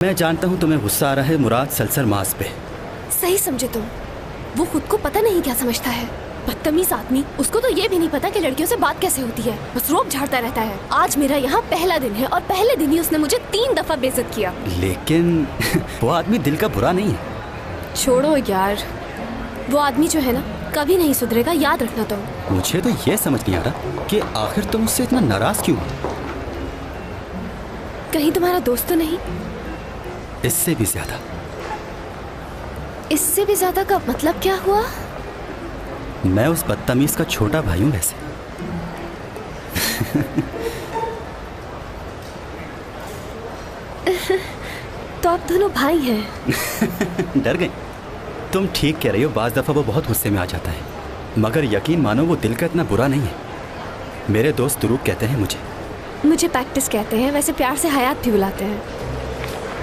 मैं जानता हूँ तुम्हें गुस्सा आ रहा है मुराद सलसल मास पे। सही समझे तुम। वो खुद को पता नहीं क्या समझता है, बदतमीज आदमी। उसको तो ये भी नहीं पता कि लड़कियों से बात कैसे होती है, बस रोब झाड़ता रहता है। आज मेरा यहाँ पहला दिन है और पहले दिन ही उसने मुझे 3 दफा बेइज्जत किया। लेकिन वो आदमी दिल का बुरा नहीं है। छोड़ो यार, वो आदमी जो है ना कभी नहीं सुधरेगा, याद रखना तुम। मुझे तो ये समझ नहीं आ रहा कि आखिर तुम उससे इतना नाराज क्यों हो। कहीं तुम्हारा दोस्त तो नहीं? इससे भी ज्यादा। इससे भी ज्यादा का मतलब क्या हुआ? मैं उस बदतमीज का छोटा भाई हूँ वैसे। तो आप दोनों भाई हैं। डर गए? तुम ठीक कह रही हो, बाज दफा वो बहुत गुस्से में आ जाता है, मगर यकीन मानो वो दिल का इतना बुरा नहीं है। मेरे दोस्त दुरूक कहते हैं मुझे। मुझे प्रैक्टिस कहते हैं, वैसे प्यार से हयात भी बुलाते हैं।